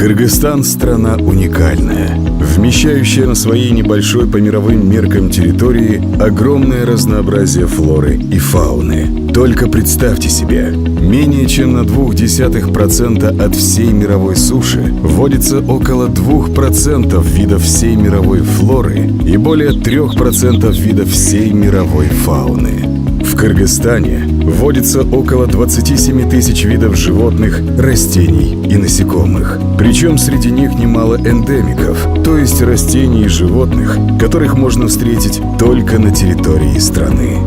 Кыргызстан – страна уникальная, вмещающая на своей небольшой по мировым меркам территории огромное разнообразие флоры и фауны. Только представьте себе, менее чем на 0,2% от всей мировой суши водится около 2% видов всей мировой флоры и более 3% видов всей мировой фауны. В Кыргызстане водится около 27 тысяч видов животных, растений и насекомых. Причем среди них немало эндемиков, то есть растений и животных, которых можно встретить только на территории страны.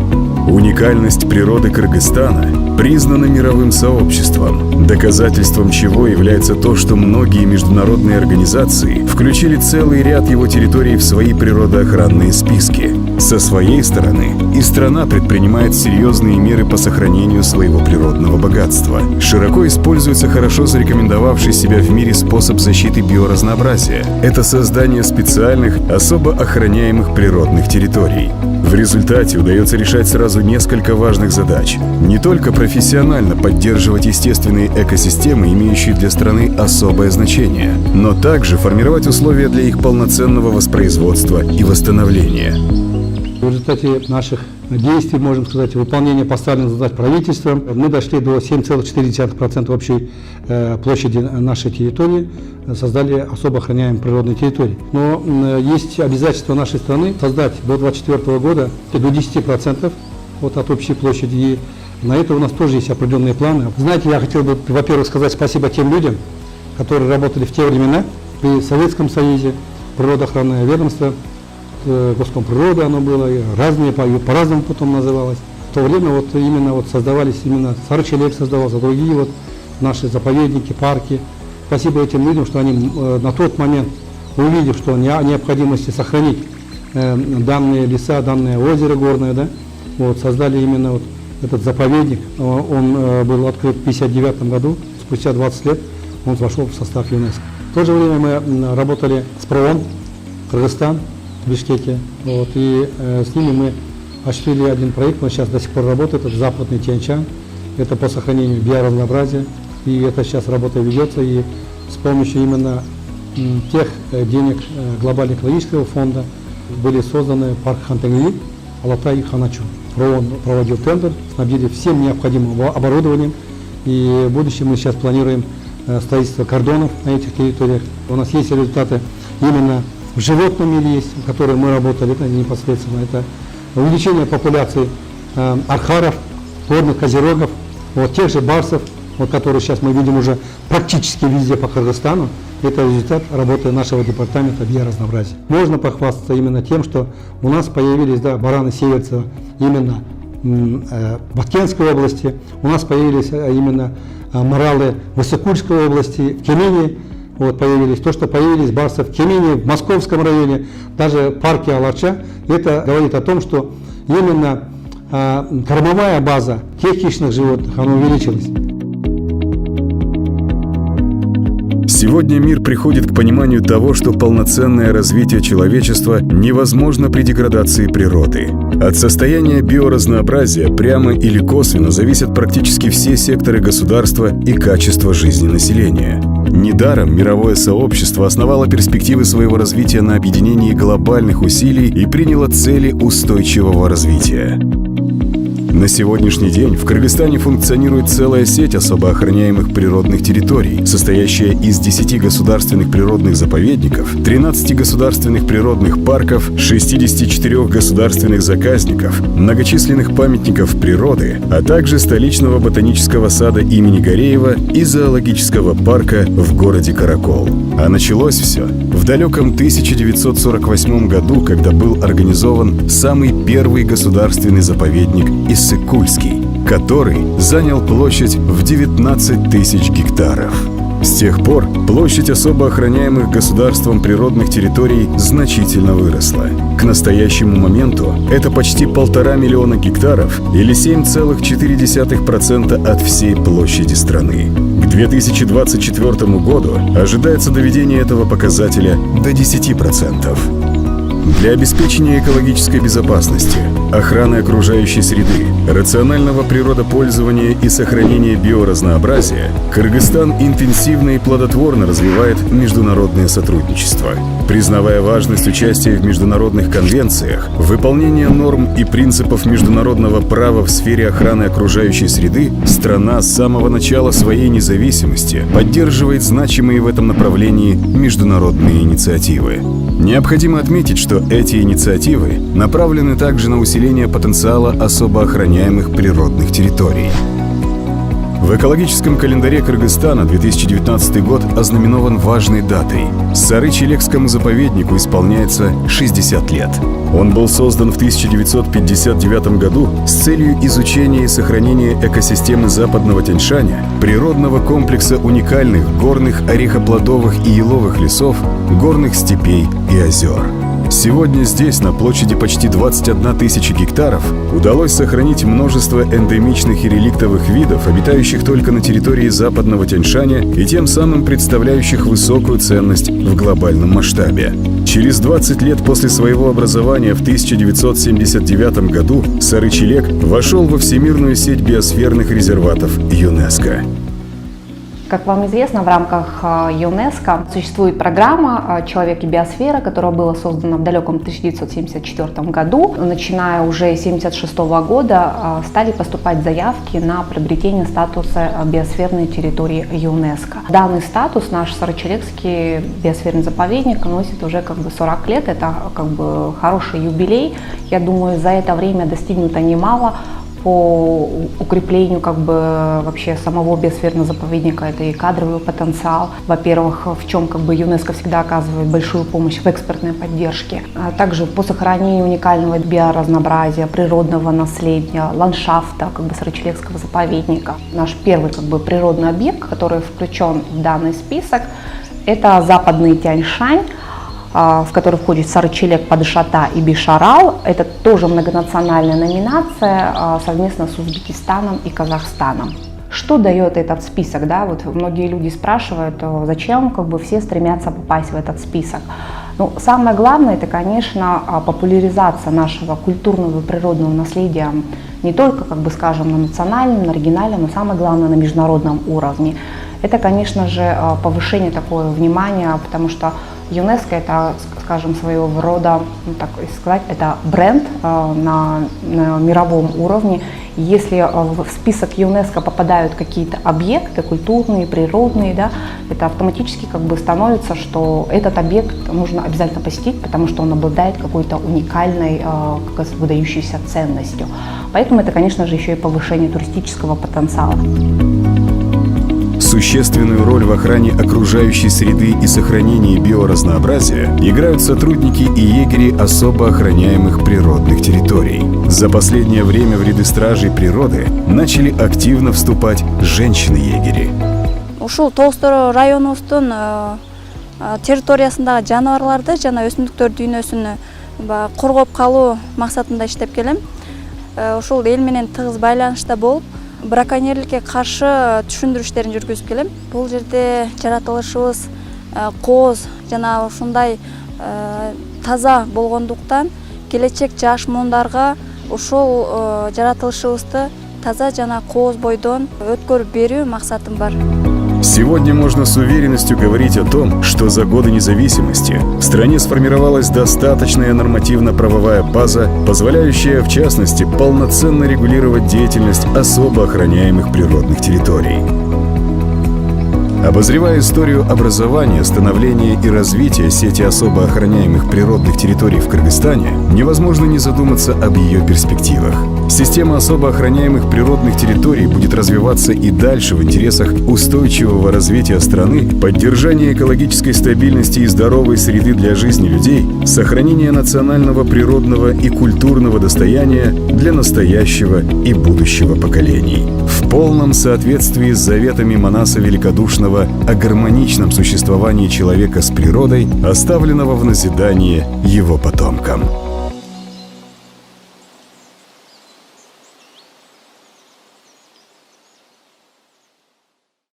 Уникальность природы Кыргызстана признана мировым сообществом, доказательством чего является то, что многие международные организации включили целый ряд его территорий в свои природоохранные списки. Со своей стороны и страна предпринимает серьезные меры по сохранению своего природного богатства. Широко используется хорошо зарекомендовавший себя в мире способ защиты биоразнообразия. Это создание специальных, особо охраняемых природных территорий. В результате удается решать сразу несколько важных задач. Не только профессионально поддерживать естественные экосистемы, имеющие для страны особое значение, но также формировать условия для их полноценного воспроизводства и восстановления. В результате наших действий, можем сказать, выполнения поставленных задач правительством, мы дошли до 7,4% общей площади нашей территории, создали особо охраняемые природные территории. Но есть обязательство нашей страны создать до 2024 года до 10% от общей площади. И на это у нас тоже есть определенные планы. Знаете, я хотел бы, во-первых, сказать спасибо тем людям, которые работали в те времена при Советском Союзе, природоохранное ведомство, Госкомприрода оно было, разные, по-разному потом называлось. В то время именно создавались, именно Сарычелек создавался, другие наши заповедники, парки. Спасибо этим людям, что они на тот момент, увидев, что о необходимости сохранить данные леса, данное озеро горное, да, создали именно этот заповедник. Он был открыт в 1959 году, спустя 20 лет он вошел в состав ЮНЕСКО. В то же время мы работали с ПРООН, Кыргызстан, в Бишкеке, и с ними мы осуществили один проект, он сейчас до сих пор работает, это Западный Тянь-Шань, это по сохранению биоразнообразия, и это сейчас работа ведется, и с помощью именно тех денег Глобального экологического фонда были созданы парк Хантангли, Алатай и Ханачу. ПРООН проводил тендер, снабдили всем необходимым оборудованием, и в будущем мы сейчас планируем строительство кордонов на этих территориях. У нас есть результаты именно в животном мире есть, в которой мы работали, это непосредственно, это увеличение популяции архаров, горных козерогов, тех же барсов, которые сейчас мы видим уже практически везде по Кыргызстану. Это результат работы нашего департамента биоразнообразия. Можно похвастаться именно тем, что у нас появились бараны северца именно в Баткенской области, у нас появились именно моралы в Высокульской области, в Кемени. Появились. То, что появились барсы в Кемени, в Московском районе, даже в парке Алача, это говорит о том, что именно кормовая база тех хищных животных, она увеличилась. Сегодня мир приходит к пониманию того, что полноценное развитие человечества невозможно при деградации природы. От состояния биоразнообразия прямо или косвенно зависят практически все секторы государства и качество жизни населения. Недаром мировое сообщество основало перспективы своего развития на объединении глобальных усилий и приняло цели устойчивого развития. На сегодняшний день в Кыргызстане функционирует целая сеть особо охраняемых природных территорий, состоящая из 10 государственных природных заповедников, 13 государственных природных парков, 64 государственных заказников, многочисленных памятников природы, а также столичного ботанического сада имени Гореева и зоологического парка в городе Каракол. А началось все в далеком 1948 году, когда был организован самый первый государственный заповедник Иссык-Кульский, который занял площадь в 19 тысяч гектаров. С тех пор площадь особо охраняемых государством природных территорий значительно выросла. К настоящему моменту это почти 1,5 миллиона гектаров или 7,4% от всей площади страны. К 2024 году ожидается доведение этого показателя до 10%. для обеспечения экологической безопасности, охраны окружающей среды, рационального природопользования и сохранения биоразнообразия Кыргызстан интенсивно и плодотворно развивает международное сотрудничество. Признавая важность участия в международных конвенциях, выполнения норм и принципов международного права в сфере охраны окружающей среды, страна с самого начала своей независимости поддерживает значимые в этом направлении международные инициативы. Необходимо отметить, что эти инициативы направлены также на усиление потенциала особо охраняемых природных территорий. В экологическом календаре Кыргызстана 2019 год ознаменован важной датой. Сары-Челекскому заповеднику исполняется 60 лет. Он был создан в 1959 году с целью изучения и сохранения экосистемы Западного Тянь-Шаня, природного комплекса уникальных горных орехоплодовых и еловых лесов, горных степей и озер. Сегодня здесь, на площади почти 21 тысяча гектаров, удалось сохранить множество эндемичных и реликтовых видов, обитающих только на территории Западного Тянь-Шаня и тем самым представляющих высокую ценность в глобальном масштабе. Через 20 лет после своего образования в 1979 году Сары-Челек вошел во Всемирную сеть биосферных резерватов ЮНЕСКО. Как вам известно, в рамках ЮНЕСКО существует программа «Человек и биосфера», которая была создана в далеком 1974 году. Начиная уже с 1976 года стали поступать заявки на приобретение статуса биосферной территории ЮНЕСКО. Данный статус наш Сары-Челекский биосферный заповедник носит уже 40 лет. Это хороший юбилей. Я думаю, за это время достигнуто немало по укреплению вообще самого биосферного заповедника. Это и кадровый потенциал. Во-первых, в чем ЮНЕСКО всегда оказывает большую помощь в экспертной поддержке. А также по сохранению уникального биоразнообразия, природного наследия, ландшафта Сары-Челекского заповедника. Наш первый природный объект, который включен в данный список, это Западный Тянь-Шань, в который входит Сары-Челек, Падышата и Бишарал. Это тоже многонациональная номинация совместно с Узбекистаном и Казахстаном. Что дает этот список? Многие люди спрашивают, зачем все стремятся попасть в этот список. Самое главное, это, конечно, популяризация нашего культурного и природного наследия не только, на национальном, на региональном, но самое главное, на международном уровне. Это, конечно же, повышение такого внимания, потому что ЮНЕСКО — это, своего рода, это бренд на мировом уровне. Если в список ЮНЕСКО попадают какие-то объекты культурные, природные, это автоматически становится, что этот объект нужно обязательно посетить, потому что он обладает какой-то уникальной, выдающейся ценностью. Поэтому это, конечно же, еще и повышение туристического потенциала. Существенную роль в охране окружающей среды и сохранении биоразнообразия играют сотрудники и егери особо охраняемых природных территорий. За последнее время в ряды стражей природы начали активно вступать женщины-егери. Ушул Тоғызтoro районубуздун территориясындагы жаныбарларды жана өсүмдүктөр дүйнөсүн коргоп калуу максатында иштеп келем. Ушул эл менен тыгыз байланышта болуп, браконьерликке каршы түшүндүрүштерин жүргүзүп келем. Бул жерде жаратылышыбыз кооз жана ушундай таза болгондуктан келечек жаш муундарга ушул жаратылышыбызды таза жана кооз бойдон өткөрүп берүү максатым бар. Сегодня можно с уверенностью говорить о том, что за годы независимости в стране сформировалась достаточная нормативно-правовая база, позволяющая, в частности, полноценно регулировать деятельность особо охраняемых природных территорий. Обозревая историю образования, становления и развития сети особо охраняемых природных территорий в Кыргызстане, невозможно не задуматься об ее перспективах. Система особо охраняемых природных территорий будет развиваться и дальше в интересах устойчивого развития страны, поддержания экологической стабильности и здоровой среды для жизни людей, сохранения национального, природного и культурного достояния для настоящего и будущего поколений. В полном соответствии с заветами Манаса Великодушного о гармоничном существовании человека с природой, оставленного в назидание его потомкам.